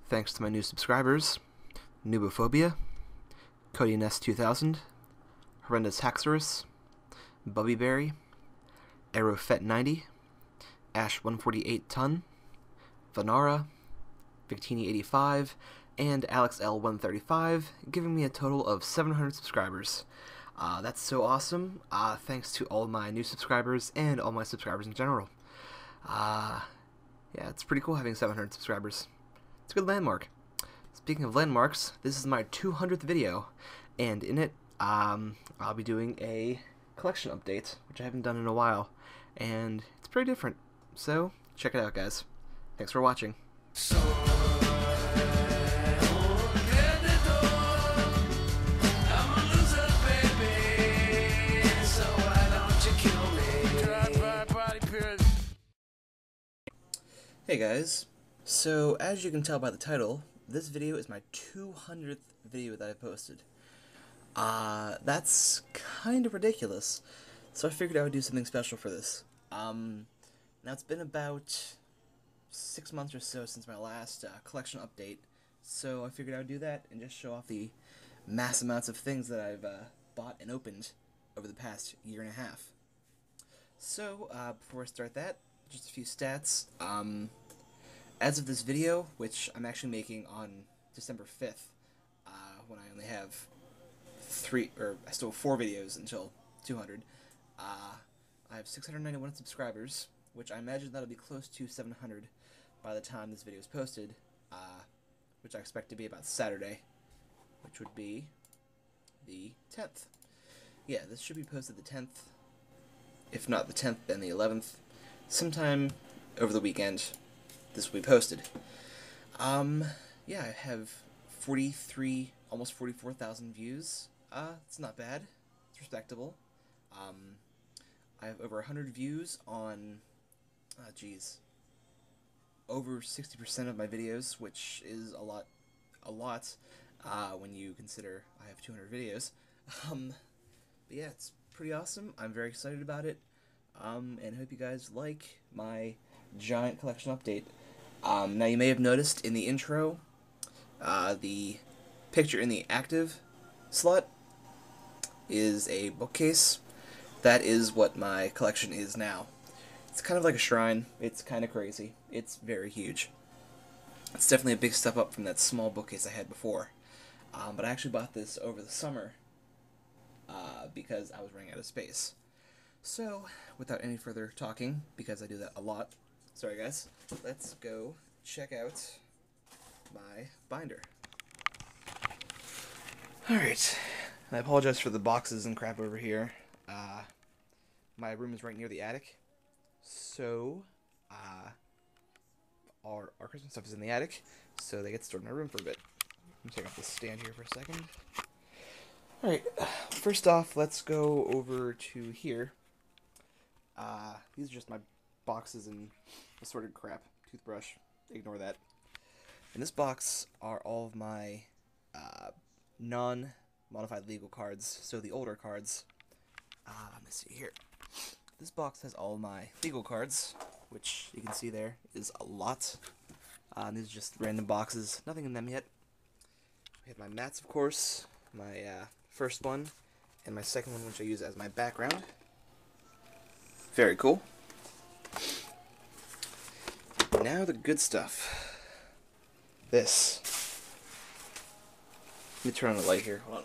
Thanks to my new subscribers, Nubophobia, Cody Nest 2000, Horrendous Haxorus, Bubbyberry, Aerofet90, Ash 148 Ton, Vanara, Victini85, and Alex L 135, giving me a total of 700 subscribers. That's so awesome. Thanks to all my new subscribers and all my subscribers in general. Yeah, it's pretty cool having 700 subscribers. It's a good landmark. Speaking of landmarks, this is my 200th video, and in it, I'll be doing a collection update, which I haven't done in a while, and it's pretty different. So, check it out, guys. Thanks for watching. Hey guys, so as you can tell by the title, this video is my 200th video that I posted. That's kind of ridiculous, so I figured I would do something special for this. Now it's been about 6 months or so since my last collection update, so I figured I would do that and just show off the mass amounts of things that I've bought and opened over the past year and a half. So, before I start that, just a few stats. As of this video, which I'm actually making on December 5th, when I only have I still have 4 videos until 200, I have 691 subscribers, which I imagine that'll be close to 700 by the time this video is posted, which I expect to be about Saturday, which would be the 10th. Yeah, this should be posted the 10th. If not the 10th, then the 11th. Sometime over the weekend, this will be posted. Yeah, I have 43, almost 44,000 views. It's not bad. It's respectable. I have over 100 views on, over 60% of my videos, which is a lot, when you consider I have 200 videos. But yeah, it's pretty awesome. I'm very excited about it. And I hope you guys like my giant collection update. Now you may have noticed in the intro, the picture in the active slot is a bookcase. That is what my collection is now. It's kind of like a shrine. It's kind of crazy. It's very huge. It's definitely a big step up from that small bookcase I had before. But I actually bought this over the summer because I was running out of space. So, without any further talking, because I do that a lot, sorry guys, let's go check out my binder. Alright, I apologize for the boxes and crap over here. My room is right near the attic, so our Christmas stuff is in the attic, so they get stored in my room for a bit. Let me take off this stand here for a second. Alright, first off, let's go over to here. These are just my boxes and assorted crap. Toothbrush, ignore that. In this box are all of my non-modified legal cards, so the older cards. Let me see here. This box has all my legal cards, which you can see there is a lot. These are just random boxes, nothing in them yet. We have my mats, of course, my first one, and my second one, which I use as my background. Very cool. Now the good stuff. This. Let me turn on the light here. Hold on.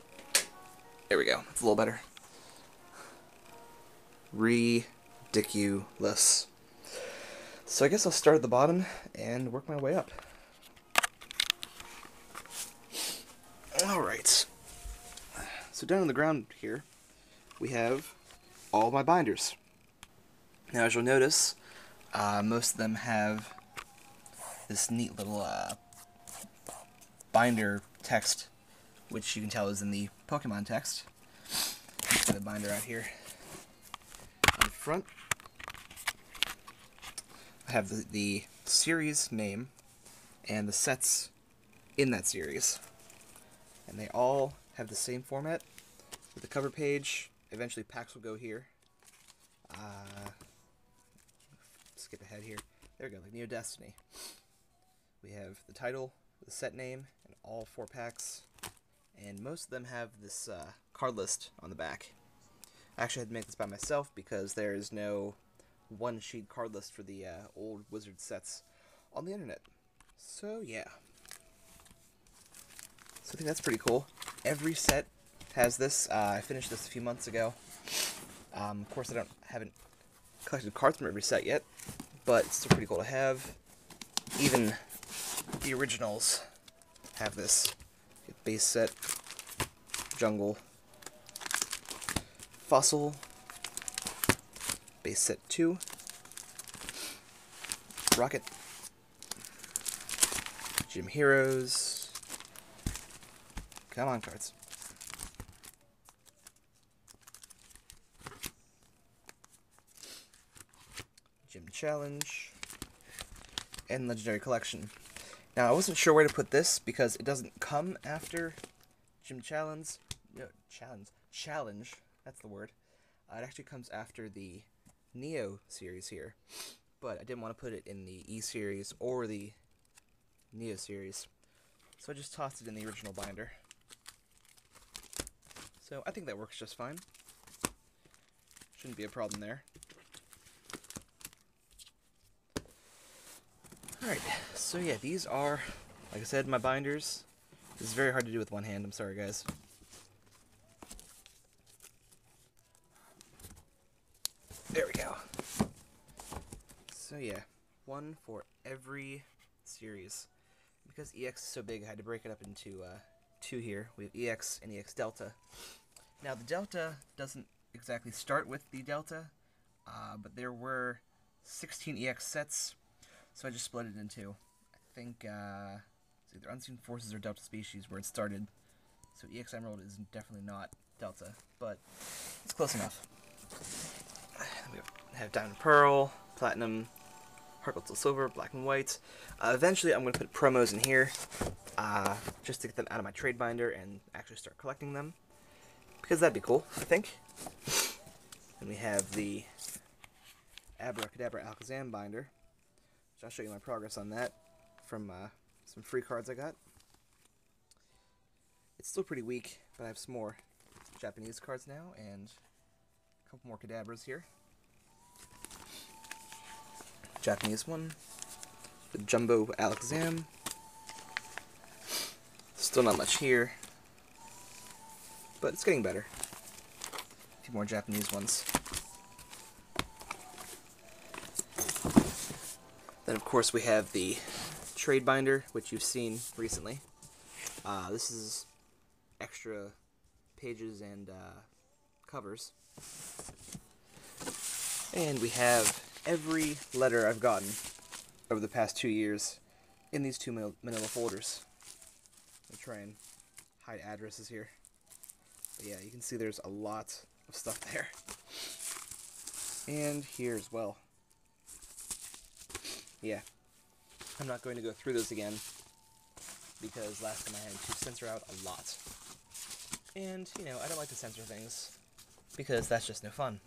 There we go. It's a little better. Ridiculous. So I guess I'll start at the bottom and work my way up. Alright. So down on the ground here, we have all my binders. Now, as you'll notice, most of them have this neat little binder text, which you can tell is in the Pokemon text. Let's get the binder out here. On the front, I have the series name and the sets in that series. And they all have the same format with the cover page. Eventually, packs will go here. Skip ahead here. There we go, like Neo Destiny. We have the title, the set name and all 4 packs, and most of them have this card list on the back. I actually had to make this by myself because there is no one-sheet card list for the old Wizard sets on the internet. So yeah. So I think that's pretty cool. Every set has this. I finished this a few months ago. Of course, I haven't collected cards from every set yet, but it's still pretty cool to have. Even the originals have this. Base set, Jungle, Fossil, base set 2, Rocket, Gym Heroes. Come on, cards. Gym Challenge, and Legendary Collection. Now, I wasn't sure where to put this because it doesn't come after Gym Challenge. No, Challenge. That's the word. It actually comes after the Neo series here, but I didn't want to put it in the E series or the Neo series, so I just tossed it in the original binder. So I think that works just fine. Shouldn't be a problem there. Alright, so yeah, these are, like I said, my binders. This is very hard to do with one hand, I'm sorry guys. There we go. So yeah, one for every series. Because EX is so big, I had to break it up into 2 here. We have EX and EX Delta. Now the Delta doesn't exactly start with the Delta, but there were 16 EX sets. So I just split it in 2. I think it's either Unseen Forces or Delta Species where it started. So EX Emerald is definitely not Delta, but it's close enough. We have Diamond Pearl, Platinum, Heart Gold, Silver, Black and White. Eventually I'm going to put promos in here just to get them out of my trade binder and actually start collecting them. Because that'd be cool, I think. And we have the Abracadabra Alakazam binder. I'll show you my progress on that from some free cards I got. It's still pretty weak, but I have some more Japanese cards now, and a couple more Kadabras here. Japanese one, the Jumbo Alakazam. Still not much here, but it's getting better. A few more Japanese ones. Then, of course, we have the trade binder, which you've seen recently. This is extra pages and covers. And we have every letter I've gotten over the past 2 years in these 2 manila folders. I'll try and hide addresses here. But yeah, you can see there's a lot of stuff there. And here as well. Yeah, I'm not going to go through those again because last time I had to censor out a lot. And, you know, I don't like to censor things because that's just no fun.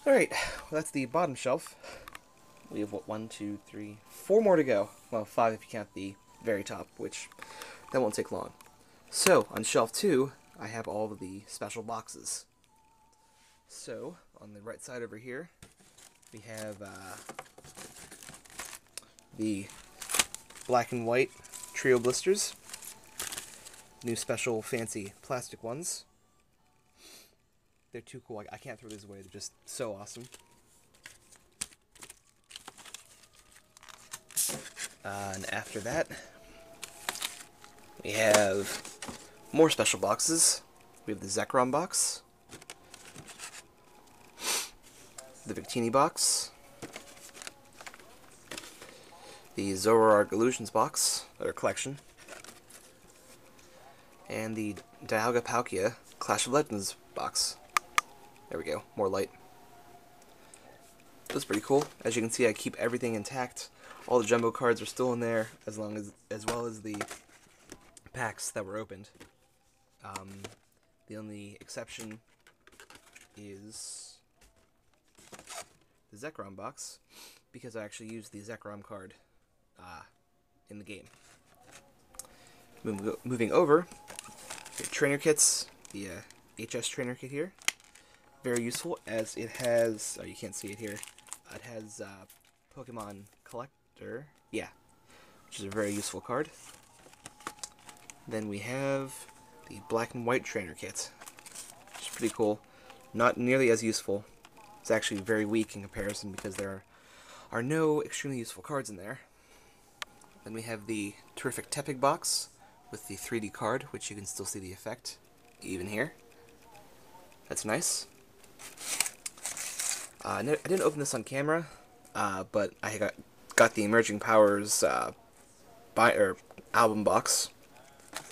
Alright, well, that's the bottom shelf. We have, what, 1, 2, 3, 4 more to go. Well, 5 if you count the very top, which that won't take long. So, on shelf 2, I have all of the special boxes. So, on the right side over here, we have the black and white trio blisters, new special fancy plastic ones. They're too cool. I can't throw these away. They're just so awesome. And after that, we have more special boxes. We have the Zekrom box, the Victini box, the Zoroark Illusions box, or collection, and the Dialga Palkia Clash of Legends box. There we go, more light. That's pretty cool. As you can see, I keep everything intact. All the jumbo cards are still in there, as well as the packs that were opened. The only exception is the Zekrom box, because I actually used the Zekrom card in the game. Moving over, your trainer kits, the HS trainer kit here. Very useful as it has, oh, you can't see it here, it has Pokemon Collector, yeah, which is a very useful card. Then we have the Black and White trainer kit, which is pretty cool. Not nearly as useful. It's actually very weak in comparison because there are no extremely useful cards in there. Then we have the terrific Tepig box with the 3D card, which you can still see the effect even here. That's nice. I didn't open this on camera, but I got the Emerging Powers album box.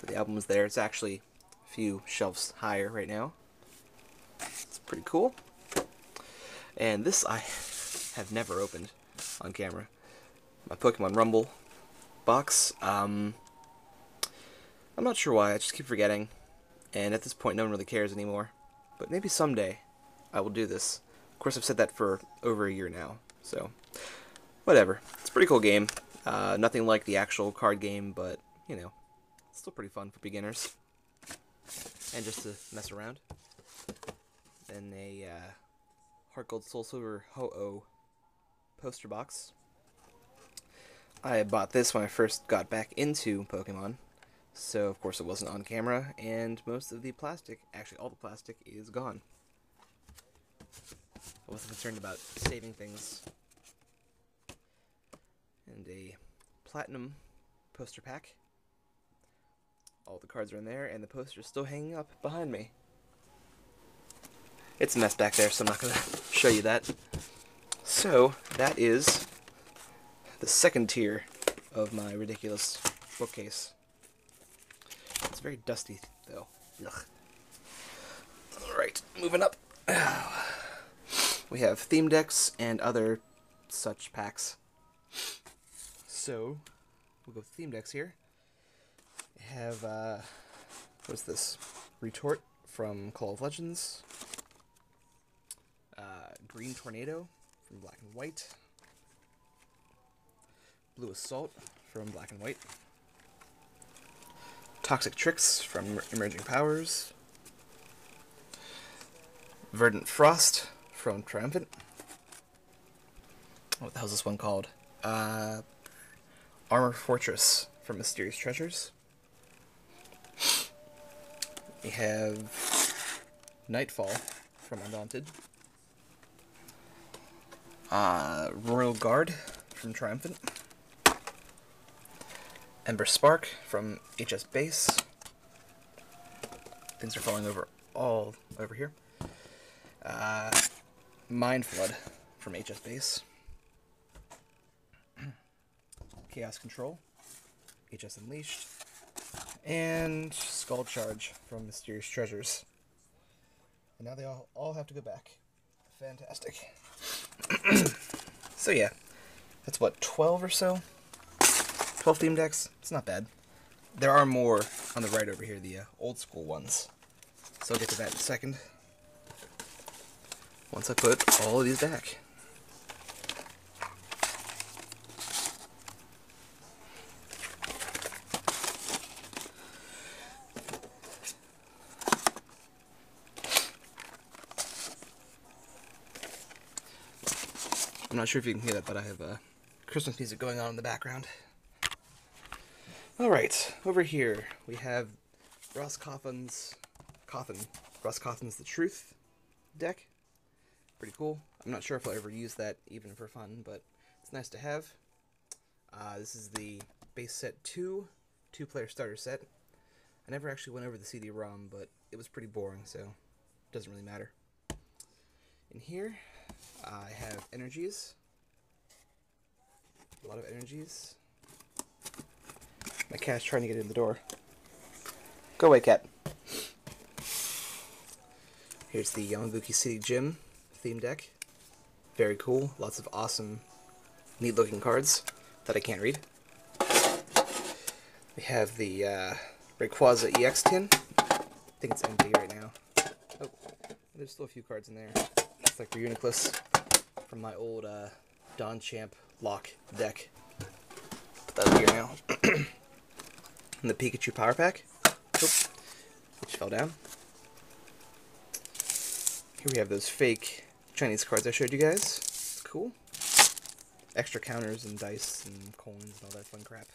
So the album is there. It's actually a few shelves higher right now. It's pretty cool. And this I have never opened on camera. My Pokemon Rumble box. I'm not sure why, I just keep forgetting. And at this point, no one really cares anymore. But maybe someday I will do this. Of course, I've said that for over a year now, so whatever. It's a pretty cool game. Nothing like the actual card game, but, you know, it's still pretty fun for beginners. And just to mess around. Then a Heart Gold Soul Silver Ho-Oh poster box. I bought this when I first got back into Pokemon, so of course it wasn't on camera, and most of the plastic, actually all the plastic, is gone. I wasn't concerned about saving things. And a Platinum poster pack. All the cards are in there, and the poster is still hanging up behind me. It's a mess back there, so I'm not going to show you that. So, that is the second tier of my ridiculous bookcase. It's very dusty, though. Ugh. Alright, moving up. We have theme decks and other such packs. So, we'll go with theme decks here. We have, what's this? Retort from Call of Legends. Green Tornado from Black and White. Blue Assault from Black and White. Toxic Tricks from Emerging Powers. Verdant Frost from Triumphant. What the hell is this one called? Armor Fortress from Mysterious Treasures. We have Nightfall from Undaunted. Royal Guard from Triumphant. Ember Spark from HS Base. Things are falling over all over here. Mind Flood from HS Base. Chaos Control, HS Unleashed. And Skull Charge from Mysterious Treasures. And now they all have to go back. Fantastic. So yeah, that's what, 12 or so? 12 theme decks? It's not bad. There are more on the right over here, the old school ones. So I'll get to that in a second. Once I put all of these back. I'm not sure if you can hear that, but I have Christmas music going on in the background. Alright, over here we have Ross Coffin's The Truth deck. Pretty cool. I'm not sure if I'll ever use that even for fun, but it's nice to have. This is the base set 2-player starter set. I never actually went over the CD-ROM, but it was pretty boring, so it doesn't really matter. In here, I have energies. A lot of energies. My cat's trying to get in the door. Go away, cat. Here's the Yamabuki City Gym theme deck. Very cool. Lots of awesome, neat-looking cards that I can't read. We have the Rayquaza EX tin. I think it's empty right now. Oh, there's still a few cards in there. It's like Reuniclus from my old Don Champ lock deck. Put that here now. And the Pikachu Power Pack. Oop, which fell down. Here we have those fake Chinese cards I showed you guys. Cool. Extra counters and dice and coins and all that fun crap.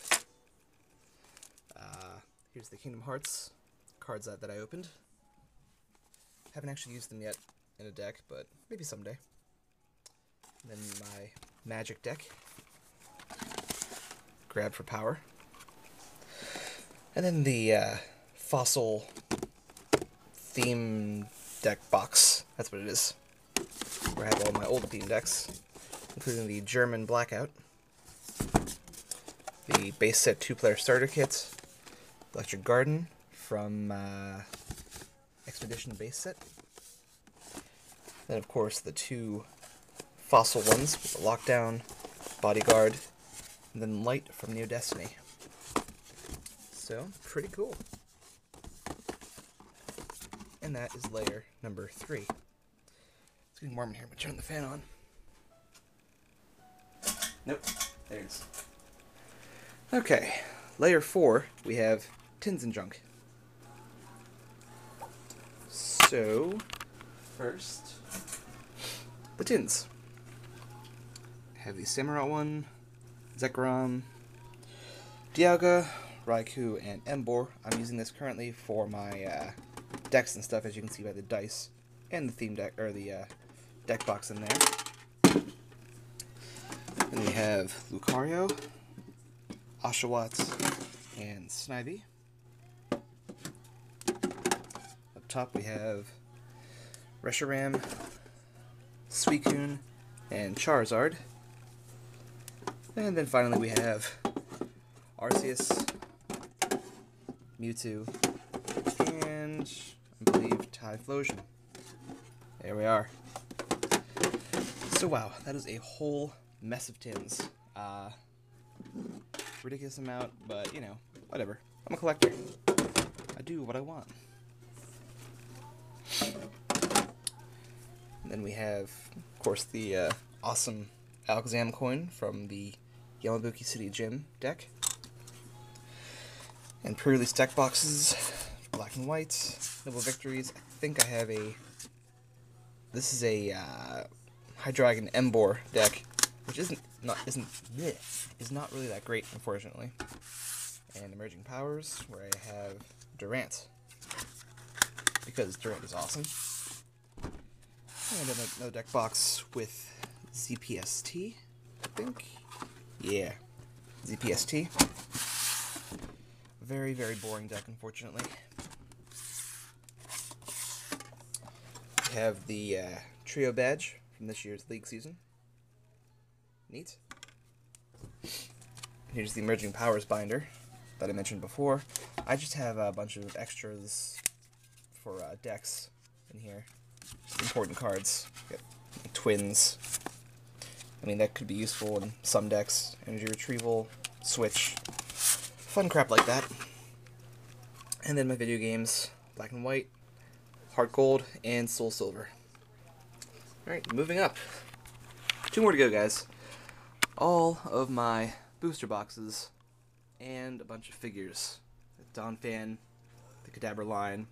Here's the Kingdom Hearts cards that I opened. Haven't actually used them yet in a deck, but maybe someday. And then my Magic deck. Grab for power. And then the Fossil theme deck box. That's what it is. Where I have all my old theme decks, including the German Blackout, the base set 2-player starter kit, Electric Garden from Expedition base set, then of course the 2 Fossil ones with the Lockdown, Bodyguard, and then Light from Neo Destiny. So, pretty cool. And that is layer number 3. It's getting warm in here, but turn the fan on. Nope, there it is. Okay, layer 4, we have Tins and Junk. So, first, the tins. I have the Samurott one, Zekrom, Dialga, Raikou, and Emboar. I'm using this currently for my decks and stuff, as you can see by the dice and the theme deck, or the deck box in there. Then we have Lucario, Oshawott, and Snivy. Up top we have Reshiram, Suicune, and Charizard. And then finally we have Arceus, Mewtwo, and I believe Typhlosion. There we are. So wow, that is a whole mess of tins. Ridiculous amount, but you know, whatever. I'm a collector. I do what I want. And then we have, of course, the awesome Alakazam coin from the Yamabuki City Gym deck. And pre-release deck boxes, black and white, Noble Victories. I think I have a... This is a Hydreigon Emboar deck, which is not really that great, unfortunately. And Emerging Powers, where I have Durant, because Durant is awesome. And another deck box with ZPST, I think. Yeah, ZPST. Very, very boring deck, unfortunately. We have the Trio badge from this year's League season. Neat. Here's the Emerging Powers binder that I mentioned before. I just have a bunch of extras for decks in here. Just important cards. Got Twins. I mean, that could be useful in some decks. Energy Retrieval, Switch, fun crap like that. And then my video games, Black and White, Heart Gold, and Soul Silver. Alright, moving up. 2 more to go, guys. All of my booster boxes and a bunch of figures. The Donphan, the Kadabra line,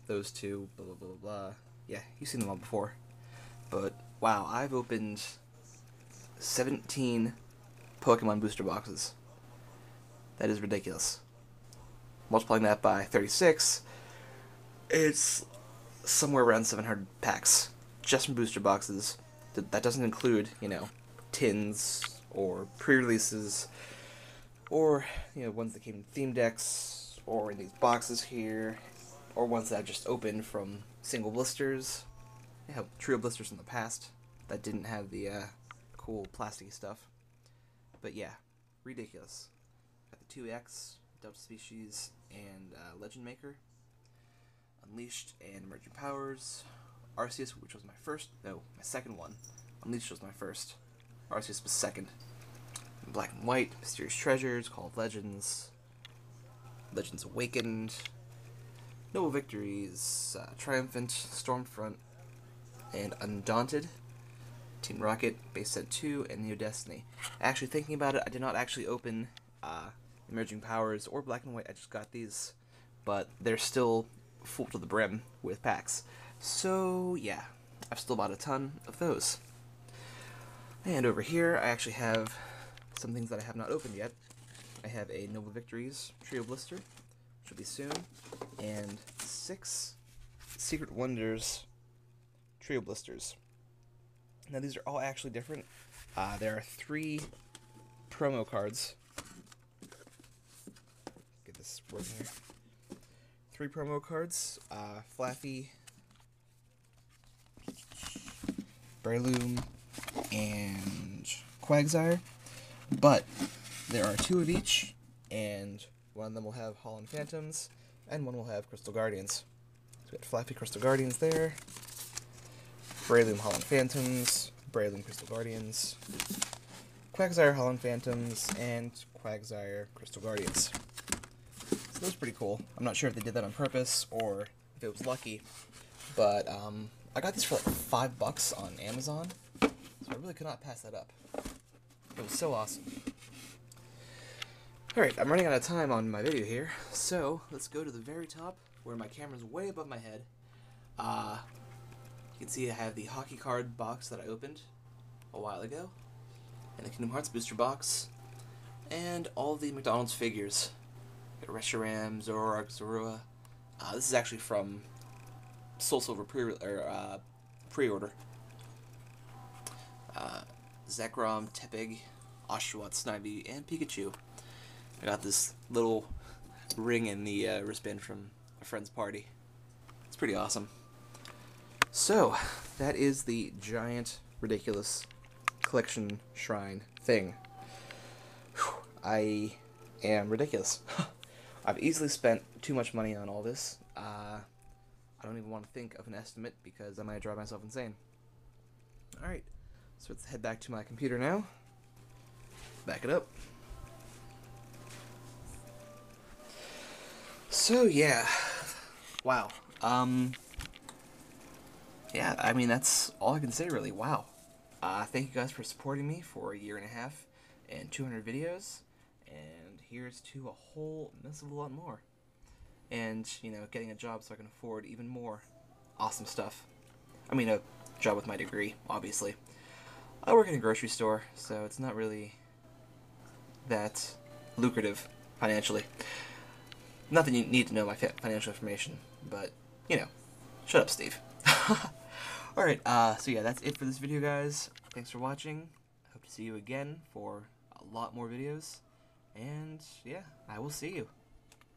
those 2, blah blah blah blah. Yeah, you've seen them all before. But wow, I've opened 17 Pokemon booster boxes. That is ridiculous. Multiplying that by 36, it's somewhere around 700 packs just from booster boxes. That doesn't include, you know, tins or pre-releases or, you know, ones that came in theme decks or in these boxes here, or ones that I just opened from single blisters. I have trio blisters in the past that didn't have the cool plasticky stuff. But yeah, ridiculous. Got the 2X, Delta Species, and Legend Maker, Unleashed, and Emerging Powers, Arceus, which was my second one. Unleashed was my first. Arceus was second. Black and White, Mysterious Treasures, Call of Legends, Legends Awakened, Noble Victories, Triumphant, Stormfront, and Undaunted, Team Rocket, Base Set 2, and Neo Destiny. Actually, thinking about it, I did not actually open Emerging Powers or Black and White. I just got these, but they're still full to the brim with packs. So yeah, I've still bought a ton of those. And over here, I actually have some things that I have not opened yet. I have a Noble Victories Trio Blister, which will be soon, and 6 Secret Wonders Trio Blisters. Now these are all actually different. There are 3 promo cards. Get this working here. 3 promo cards. Flaffy, Breloom, and Quagsire. But there are 2 of each, and one of them will have Holland Phantoms, and one will have Crystal Guardians. So we got Flaffy Crystal Guardians there, Breloom Holland Phantoms, Breloom Crystal Guardians, Quagsire Holland Phantoms, and Quagsire Crystal Guardians. So those are pretty cool. I'm not sure if they did that on purpose or if it was lucky, but I got these for like $5 on Amazon, so I really could not pass that up. It was so awesome. Alright, I'm running out of time on my video here, so let's go to the very top where my camera's way above my head. You can see I have the hockey card box that I opened a while ago, and the Kingdom Hearts booster box, and all the McDonald's figures. Got Reshiram, Zoroark, Zorua. This is actually from Soul Silver pre-order. Zekrom, Tepig, Oshawott, Snivy, and Pikachu. I got this little ring in the wristband from a friend's party. It's pretty awesome. So, that is the giant, ridiculous collection shrine thing. Whew, I am ridiculous. I've easily spent too much money on all this. I don't even want to think of an estimate because I might drive myself insane. Alright, so let's head back to my computer now. Back it up. So yeah, wow. Yeah, I mean that's all I can say really. Wow. Thank you guys for supporting me for a year and a half and 200 videos, and here's to a whole mess of a lot more. And you know, getting a job so I can afford even more awesome stuff. I mean, a job with my degree, obviously. I work in a grocery store, so it's not really that lucrative financially. Not that you need to know my financial information, but, you know, shut up, Steve. Alright, so yeah, that's it for this video, guys. Thanks for watching. I hope to see you again for a lot more videos. And, yeah, I will see you.